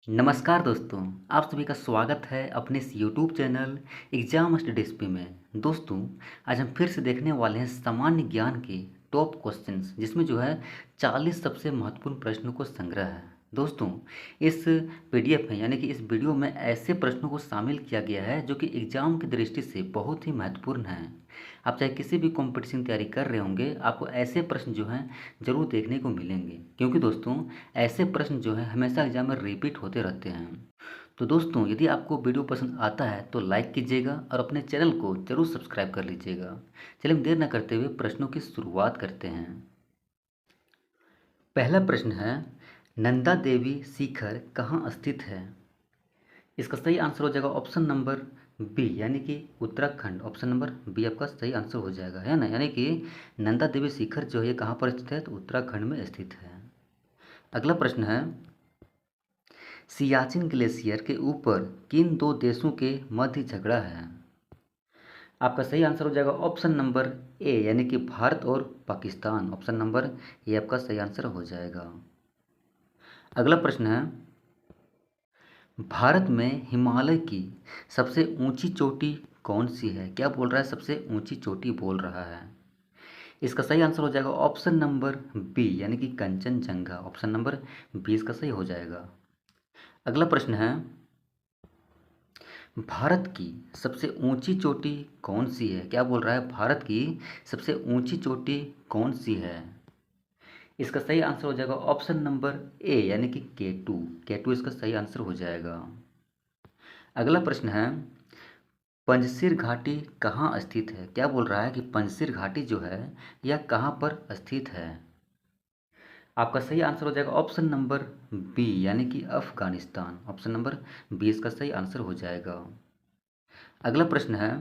नमस्कार दोस्तों, आप सभी का स्वागत है अपने इस यूट्यूब चैनल एग्जाम स्टडीज पे में। दोस्तों, आज हम फिर से देखने वाले हैं सामान्य ज्ञान के टॉप क्वेश्चंस, जिसमें जो है 40 सबसे महत्वपूर्ण प्रश्नों को संग्रह है। दोस्तों, इस पीडीएफ में यानी कि इस वीडियो में ऐसे प्रश्नों को शामिल किया गया है जो कि एग्जाम की दृष्टि से बहुत ही महत्वपूर्ण हैं। आप चाहे किसी भी कंपटीशन की तैयारी कर रहे होंगे, आपको ऐसे प्रश्न जो हैं ज़रूर देखने को मिलेंगे, क्योंकि दोस्तों ऐसे प्रश्न जो हैं हमेशा एग्जाम में रिपीट होते रहते हैं। तो दोस्तों, यदि आपको वीडियो पसंद आता है तो लाइक कीजिएगा और अपने चैनल को जरूर सब्सक्राइब कर लीजिएगा। चलिए हम देर न करते हुए प्रश्नों की शुरुआत करते हैं। पहला प्रश्न है, नंदा देवी शिखर कहाँ स्थित है? इसका सही आंसर हो जाएगा ऑप्शन नंबर बी, यानी कि उत्तराखंड। ऑप्शन नंबर बी आपका सही आंसर हो जाएगा, है ना। यानी कि नंदा देवी शिखर जो है ये कहाँ पर स्थित है, तो उत्तराखंड में स्थित है। अगला प्रश्न है, सियाचिन ग्लेशियर के ऊपर किन दो देशों के मध्य झगड़ा है? आपका सही आंसर हो जाएगा ऑप्शन नंबर ए, यानी कि भारत और पाकिस्तान। ऑप्शन नंबर ए आपका सही आंसर हो जाएगा। अगला प्रश्न है, भारत में हिमालय की सबसे ऊंची चोटी कौन सी है? क्या बोल रहा है? सबसे ऊंची चोटी बोल रहा है। इसका सही आंसर हो जाएगा ऑप्शन नंबर बी, यानी कि कंचनजंगा। ऑप्शन नंबर बी इसका सही हो जाएगा। अगला प्रश्न है, भारत की सबसे ऊंची चोटी कौन सी है? क्या बोल रहा है? भारत की सबसे ऊंची चोटी कौन सी है? इसका सही आंसर हो जाएगा ऑप्शन नंबर ए, यानी कि केटू। केटू इसका सही आंसर हो जाएगा। अगला प्रश्न है, पंजशीर घाटी कहाँ स्थित है? क्या बोल रहा है कि पंजशीर घाटी जो है यह कहाँ पर स्थित है? आपका सही आंसर हो जाएगा ऑप्शन नंबर बी, यानी कि अफगानिस्तान। ऑप्शन नंबर बी इसका सही आंसर हो जाएगा। अगला प्रश्न है,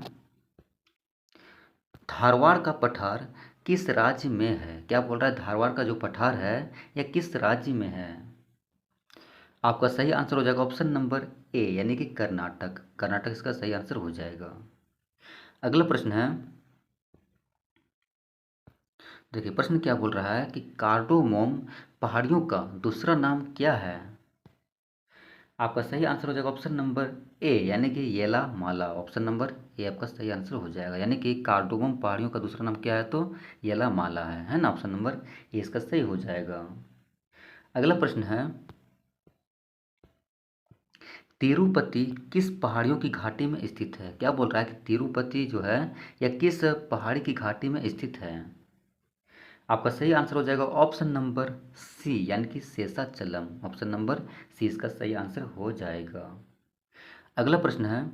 धारवाड़ का पठार किस राज्य में है? क्या बोल रहा है? धारवाड़ का जो पठार है यह किस राज्य में है? आपका सही आंसर हो जाएगा ऑप्शन नंबर ए, यानी कि कर्नाटक। कर्नाटक इसका सही आंसर हो जाएगा। अगला प्रश्न है, देखिए प्रश्न क्या बोल रहा है कि कार्डोमोम पहाड़ियों का दूसरा नाम क्या है? आपका सही आंसर हो जाएगा ऑप्शन नंबर ए, यानी कि येला माला। ऑप्शन नंबर ए आपका सही आंसर हो जाएगा, यानी कि कार्डोमम पहाड़ियों का दूसरा नाम क्या है, तो येला माला है ना। ऑप्शन नंबर ए इसका सही हो जाएगा। अगला प्रश्न है, तिरुपति किस पहाड़ियों की घाटी में स्थित है? क्या बोल रहा है कि तिरुपति जो है यह किस पहाड़ी की घाटी में स्थित है? आपका सही आंसर हो जाएगा ऑप्शन नंबर सी, यानी कि शेषाचलम। ऑप्शन नंबर सी इसका सही आंसर हो जाएगा। अगला प्रश्न है,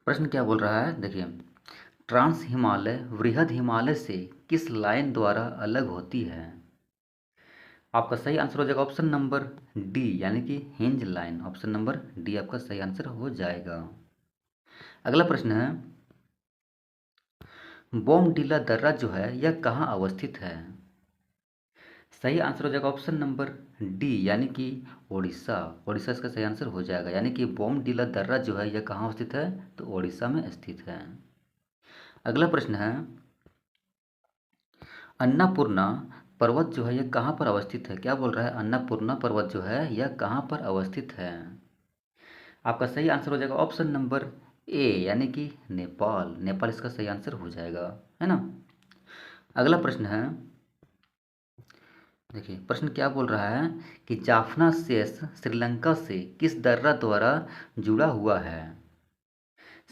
प्रश्न क्या बोल रहा है, देखिए, ट्रांस हिमालय वृहद हिमालय से किस लाइन द्वारा अलग होती है? आपका सही आंसर हो जाएगा ऑप्शन नंबर डी, यानी कि hinge line. Option number D आपका सही आंसर हो जाएगा। अगला प्रश्न है, बोमडीला दर्रा जो है यह कहाँ अवस्थित है? सही आंसर हो जाएगा ऑप्शन नंबर डी, यानी कि ओडिशा। ओडिशा इसका सही आंसर हो जाएगा, यानी कि बोमडीला दर्रा जो है यह कहाँ स्थित है, तो ओडिशा में स्थित है। अगला प्रश्न है, अन्नपूर्णा पर्वत जो है यह कहाँ पर अवस्थित है? क्या बोल रहा है? अन्नपूर्णा पर्वत जो है यह कहाँ पर अवस्थित है? आपका सही आंसर हो जाएगा ऑप्शन नंबर ए, यानी कि नेपाल। नेपाल इसका सही आंसर हो जाएगा, है ना। अगला प्रश्न है, देखिए प्रश्न क्या बोल रहा है कि जाफना शेष श्रीलंका से किस दर्रा द्वारा जुड़ा हुआ है?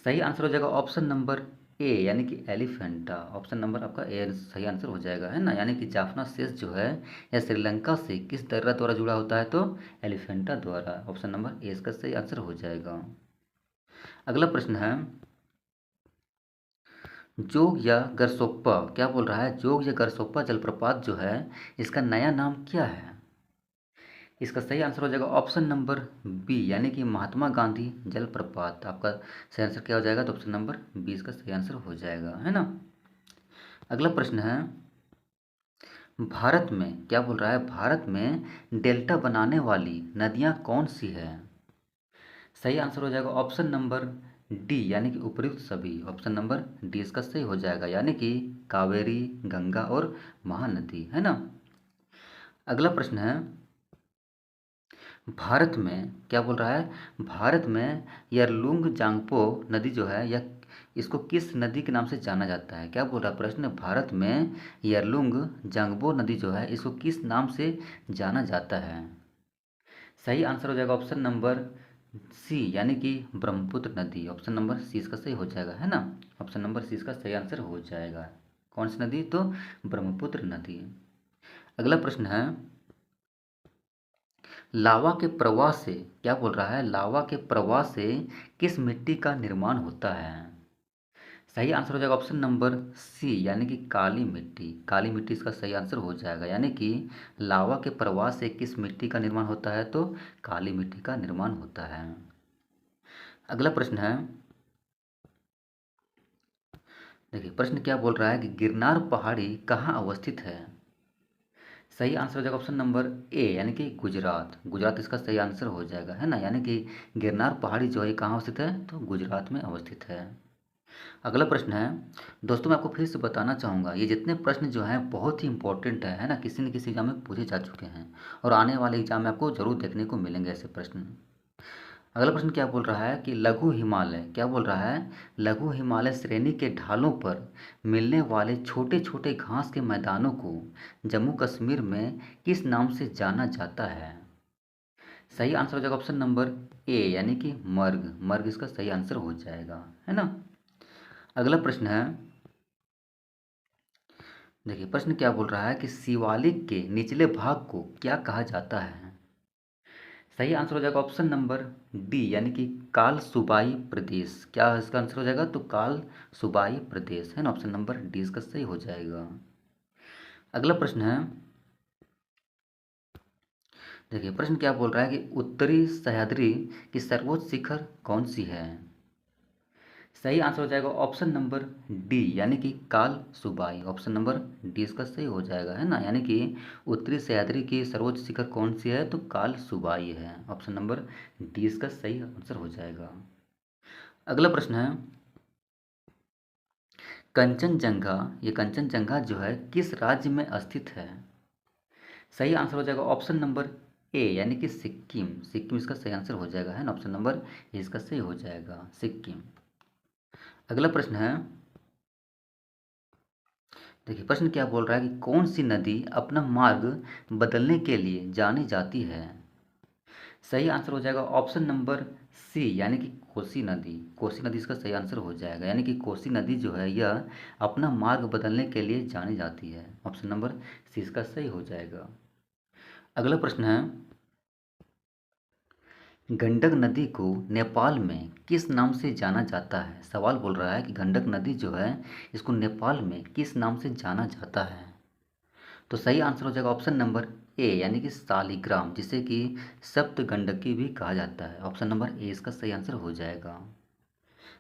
सही आंसर हो जाएगा ऑप्शन नंबर ए, यानी कि एलिफेंटा। ऑप्शन नंबर आपका ए सही आंसर हो जाएगा, है ना। यानी कि जाफना शेष जो है यह श्रीलंका से किस दर्रा द्वारा जुड़ा होता है, तो एलिफेंटा द्वारा। ऑप्शन नंबर ए इसका सही आंसर हो जाएगा। अगला प्रश्न है, जोग या गरसोप्पा, क्या बोल रहा है? जोग या गरसोप्पा जलप्रपात जो है इसका नया नाम क्या है? इसका सही आंसर हो जाएगा ऑप्शन नंबर बी, यानी कि महात्मा गांधी जलप्रपात। आपका सही आंसर क्या हो जाएगा, तो ऑप्शन नंबर बी इसका सही आंसर हो जाएगा, है ना। अगला प्रश्न है, भारत में, क्या बोल रहा है? भारत में डेल्टा बनाने वाली नदियां कौन सी है? सही आंसर हो जाएगा ऑप्शन नंबर डी, यानी कि उपयुक्त सभी। ऑप्शन नंबर डी इसका सही हो जाएगा, यानी कि कावेरी, गंगा और महानदी, है ना। अगला प्रश्न है, भारत में क्या बोल रहा है, भारत में यरलुंग जांगपो नदी जो है यह इसको किस नदी के नाम से जाना जाता है? क्या बोल रहा है प्रश्न, भारत में यरलुंग जांगपो नदी जो है इसको किस नाम से जाना जाता है? सही आंसर हो जाएगा ऑप्शन नंबर सी, यानी कि ब्रह्मपुत्र नदी। ऑप्शन नंबर सी इसका सही हो जाएगा, है ना। ऑप्शन नंबर सी इसका सही आंसर हो जाएगा। कौन सी नदी? तो ब्रह्मपुत्र नदी। अगला प्रश्न है, लावा के प्रवाह से, क्या बोल रहा है, लावा के प्रवाह से किस मिट्टी का निर्माण होता है? सही आंसर हो जाएगा ऑप्शन नंबर सी, यानी कि काली मिट्टी। काली मिट्टी इसका सही आंसर हो जाएगा, यानी कि लावा के प्रवाह से किस मिट्टी का निर्माण होता है? तो काली मिट्टी का निर्माण होता है। अगला प्रश्न है, देखिए प्रश्न क्या बोल रहा है कि गिरनार पहाड़ी कहाँ अवस्थित है? सही आंसर हो जाएगा ऑप्शन नंबर ए, यानी कि गुजरात। गुजरात इसका सही आंसर हो जाएगा, है ना। यानी कि गिरनार पहाड़ी जो है कहाँ अवस्थित है? तो गुजरात में अवस्थित है। अगला प्रश्न है, दोस्तों मैं आपको फिर से बताना चाहूँगा, ये जितने प्रश्न जो हैं बहुत ही इंपॉर्टेंट है ना, किसी न किसी एग्जाम में पूछे जा चुके हैं और आने वाले एग्जाम में आपको जरूर देखने को मिलेंगे ऐसे प्रश्न। अगला प्रश्न क्या बोल रहा है कि लघु हिमालय, क्या बोल रहा है, लघु हिमालय श्रेणी के ढालों पर मिलने वाले छोटे छोटे घास के मैदानों को जम्मू कश्मीर में किस नाम से जाना जाता है? सही आंसर हो जाएगा ऑप्शन नंबर ए, यानी कि मर्ग। मर्ग इसका सही आंसर हो जाएगा, है ना। अगला प्रश्न है, देखिए प्रश्न क्या बोल रहा है कि शिवालिक के निचले भाग को क्या कहा जाता है? सही आंसर हो जाएगा ऑप्शन नंबर डी, यानी कि काल सूबाई प्रदेश। क्या इसका आंसर हो जाएगा? तो काल सूबाई प्रदेश, है ना। ऑप्शन नंबर डी इसका सही हो जाएगा। अगला प्रश्न है, देखिए प्रश्न क्या बोल रहा है कि उत्तरी सह्याद्री की सर्वोच्च शिखर कौन सी है? सही आंसर हो जाएगा ऑप्शन नंबर डी, यानी कि काल सुबाई। ऑप्शन नंबर डी इसका सही हो जाएगा, है ना। यानी कि उत्तरी सह्याद्री की सर्वोच्च शिखर कौन सी है? तो काल सुबाई है। ऑप्शन नंबर डी इसका सही आंसर हो जाएगा। अगला प्रश्न है, कंचनजंगा, ये कंचनजंगा जो है किस राज्य में स्थित है? सही आंसर हो जाएगा ऑप्शन नंबर ए, यानी कि सिक्किम। सिक्किम इसका सही आंसर हो जाएगा, है ना। ऑप्शन नंबर ए इसका सही हो जाएगा, सिक्किम। अगला प्रश्न है, देखिए प्रश्न क्या बोल रहा है कि कौन सी नदी अपना मार्ग बदलने के लिए जानी जाती है? सही आंसर हो जाएगा ऑप्शन नंबर सी, यानी कि कोसी नदी। कोसी नदी इसका सही आंसर हो जाएगा, यानी कि कोसी नदी जो है यह अपना मार्ग बदलने के लिए जानी जाती है। ऑप्शन नंबर सी इसका सही हो जाएगा। अगला प्रश्न है, गंडक नदी को नेपाल में किस नाम से जाना जाता है? सवाल बोल रहा है कि गंडक नदी जो है इसको नेपाल में किस नाम से जाना जाता है? तो सही आंसर हो जाएगा ऑप्शन नंबर ए, यानी कि सालिग्राम, जिसे कि सप्त गंडकी भी कहा जाता है। ऑप्शन नंबर ए इसका सही आंसर हो जाएगा।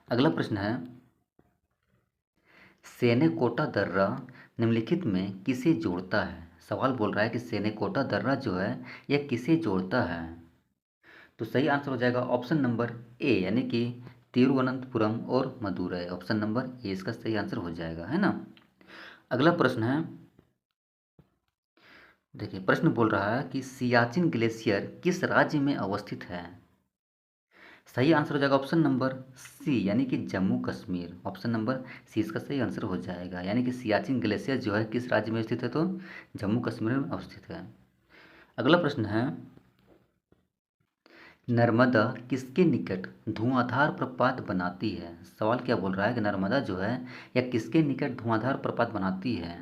अगला प्रश्न है, सेनेकोटा दर्रा निम्नलिखित में किसे जोड़ता है? सवाल बोल रहा है कि सेनेकोटा दर्रा जो है यह किसे जोड़ता है? तो सही आंसर हो जाएगा ऑप्शन नंबर ए, यानी कि तिरुवनंतपुरम और मदुरई। ऑप्शन नंबर ए इसका सही आंसर हो जाएगा, है ना। अगला प्रश्न है, देखिए प्रश्न बोल रहा है कि सियाचिन ग्लेशियर किस राज्य में अवस्थित है? सही आंसर हो जाएगा ऑप्शन नंबर सी, यानी कि Jammu Kashmir. Option number C इसका सही आंसर हो जाएगा, यानी कि सियाचिन ग्लेशियर जो है किस राज्य में स्थित है? तो जम्मू कश्मीर में अवस्थित है। अगला प्रश्न है, नर्मदा किसके निकट धुआंधार प्रपात बनाती है? सवाल क्या बोल रहा है कि नर्मदा जो है यह किसके निकट धुआंधार प्रपात बनाती है?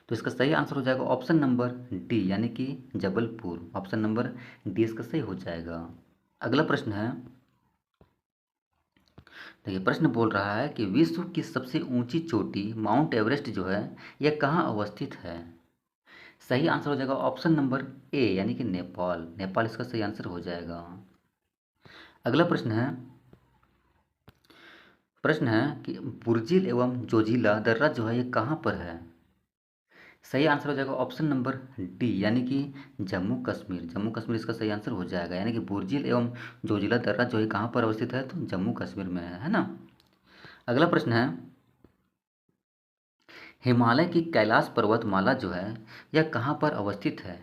तो इसका सही आंसर हो जाएगा ऑप्शन नंबर डी, यानी कि जबलपुर। ऑप्शन नंबर डी इसका सही हो जाएगा। अगला प्रश्न है, देखिए प्रश्न बोल रहा है कि विश्व की सबसे ऊंची चोटी माउंट एवरेस्ट जो है यह कहाँ अवस्थित है? सही आंसर हो जाएगा ऑप्शन नंबर ए, यानी कि नेपाल। नेपाल इसका सही आंसर हो जाएगा। अगला प्रश्न है कि बुर्जिल एवं जोजिला दर्रा जो है ये कहाँ पर है? सही आंसर हो जाएगा ऑप्शन नंबर डी, यानी कि जम्मू कश्मीर। जम्मू कश्मीर इसका सही आंसर हो जाएगा, यानी कि बुर्जिल एवं जोजिला दर्रा जो है कहाँ पर अवस्थित है? तो जम्मू कश्मीर में है ना। अगला प्रश्न है, हिमालय की कैलाश पर्वतमाला जो है यह कहाँ पर अवस्थित है?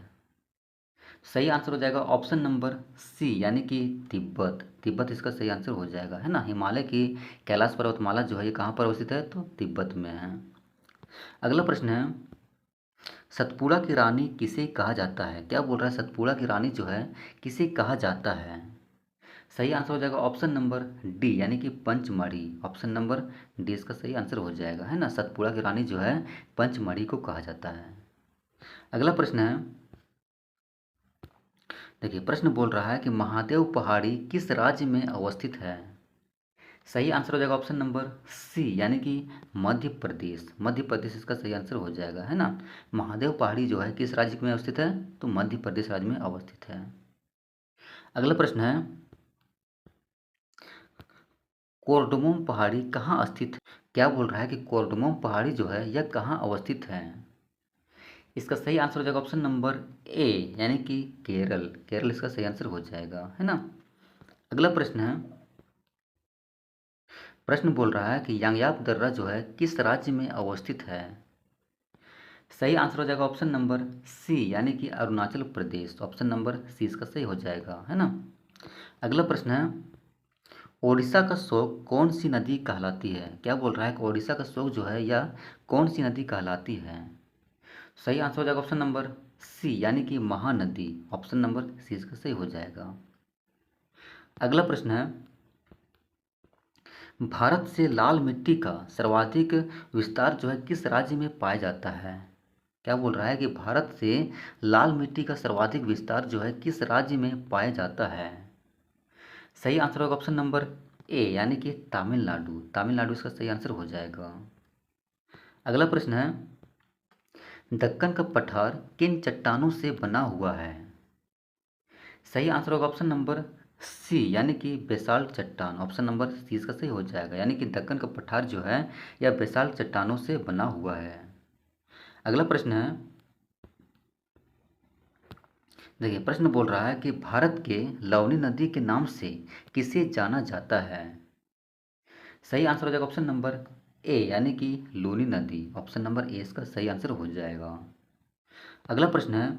सही आंसर हो जाएगा ऑप्शन नंबर सी, यानी कि तिब्बत। तिब्बत इसका सही आंसर हो जाएगा, है ना। हिमालय की कैलाश पर्वतमाला जो है ये कहाँ पर अवस्थित है, तो तिब्बत में है। अगला प्रश्न है, सतपुड़ा की रानी किसे कहा जाता है। क्या बोल रहा है, सतपुड़ा की रानी जो है किसे कहा जाता है। सही आंसर हो जाएगा ऑप्शन नंबर डी, यानी कि पंचमढ़ी। ऑप्शन नंबर डी इसका सही आंसर हो जाएगा, है ना। सतपुड़ा की रानी जो है पंचमढ़ी को कहा जाता है। अगला प्रश्न है, देखिए प्रश्न बोल रहा है कि महादेव पहाड़ी किस राज्य में अवस्थित है। सही आंसर हो जाएगा ऑप्शन नंबर सी, यानी कि मध्य प्रदेश। मध्य प्रदेश इसका सही आंसर हो जाएगा, है ना। महादेव पहाड़ी जो है किस राज्य में अवस्थित है, तो मध्य प्रदेश राज्य में अवस्थित है। अगला प्रश्न है, कोर्डमोम पहाड़ी कहाँ स्थित है। क्या बोल रहा है कि कोर्डमोम पहाड़ी जो है यह कहाँ अवस्थित है। इसका सही आंसर हो जाएगा ऑप्शन नंबर ए, यानी कि केरल। केरल इसका सही आंसर हो जाएगा, है ना। अगला प्रश्न है, प्रश्न बोल रहा है कि यांगयाप दर्रा जो है किस राज्य में अवस्थित है। सही आंसर हो जाएगा ऑप्शन नंबर सी, यानी कि Arunachal Pradesh. Option number C इसका सही हो जाएगा, है ना। अगला प्रश्न है, ओडिशा का शोक कौन सी नदी कहलाती है। क्या बोल रहा है कि ओडिशा का शोक जो है यह कौन सी नदी कहलाती है। सही आंसर हो जाएगा ऑप्शन नंबर सी, यानी कि महानदी। ऑप्शन नंबर सी इसका सही हो जाएगा। अगला प्रश्न है, भारत से लाल मिट्टी का सर्वाधिक विस्तार जो है किस राज्य में पाया जाता है। क्या बोल रहा है कि भारत से लाल मिट्टी का सर्वाधिक विस्तार जो है किस राज्य में पाया जाता है। सही आंसर होगा ऑप्शन नंबर ए, यानी कि तमिलनाडु। तमिलनाडु इसका सही आंसर हो जाएगा। अगला प्रश्न है, दक्कन का पठार किन चट्टानों से बना हुआ है। सही आंसर होगा ऑप्शन नंबर सी, यानी कि बेसाल्ट चट्टान। ऑप्शन नंबर सी इसका सही हो जाएगा, यानी कि दक्कन का पठार जो है यह बेसाल्ट चट्टानों से बना हुआ है। अगला प्रश्न है, देखिए प्रश्न बोल रहा है कि भारत के लवनी नदी के नाम से किसे जाना जाता है। सही आंसर हो जाएगा ऑप्शन नंबर ए, यानी कि लूनी नदी। ऑप्शन नंबर ए इसका सही आंसर हो जाएगा। अगला प्रश्न है,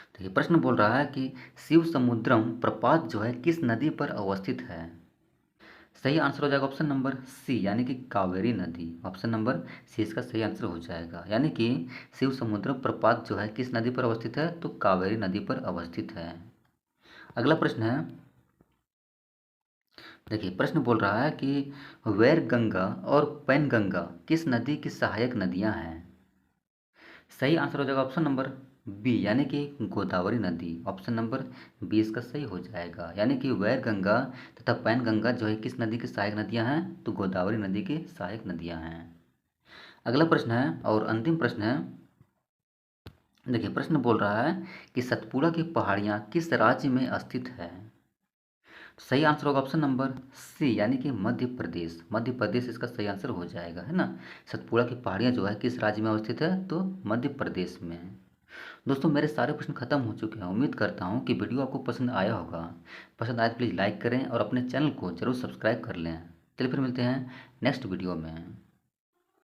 देखिए प्रश्न बोल रहा है कि शिव समुद्रम प्रपात जो है किस नदी पर अवस्थित है। सही आंसर हो जाएगा ऑप्शन नंबर सी, यानी कि कावेरी नदी। ऑप्शन नंबर सी इसका सही आंसर हो जाएगा, यानी कि शिव समुद्रम प्रपात जो है किस नदी पर अवस्थित है, तो कावेरी नदी पर अवस्थित है। अगला प्रश्न है, देखिए प्रश्न बोल रहा है कि वैर गंगा और पैन गंगा किस नदी की सहायक नदियां हैं। सही आंसर हो जाएगा ऑप्शन नंबर बी, यानी कि गोदावरी नदी। ऑप्शन नंबर बी इसका सही हो जाएगा, यानी कि वैर गंगा तथा पैन गंगा जो है किस नदी की सहायक नदियां हैं, तो गोदावरी नदी की सहायक नदियां हैं। अगला प्रश्न है और अंतिम प्रश्न है, देखिए प्रश्न बोल रहा है कि सतपुड़ा की पहाड़ियाँ किस राज्य में स्थित है। सही आंसर होगा ऑप्शन नंबर सी, यानी कि मध्य प्रदेश। मध्य प्रदेश इसका सही आंसर हो जाएगा, है ना। सतपुड़ा की पहाड़ियाँ जो है किस राज्य में अवस्थित है, तो मध्य प्रदेश में। दोस्तों मेरे सारे प्रश्न खत्म हो चुके हैं। उम्मीद करता हूँ कि वीडियो आपको पसंद आया होगा। पसंद आए तो प्लीज़ लाइक करें और अपने चैनल को जरूर सब्सक्राइब कर लें। चलिए फिर मिलते हैं नेक्स्ट वीडियो में।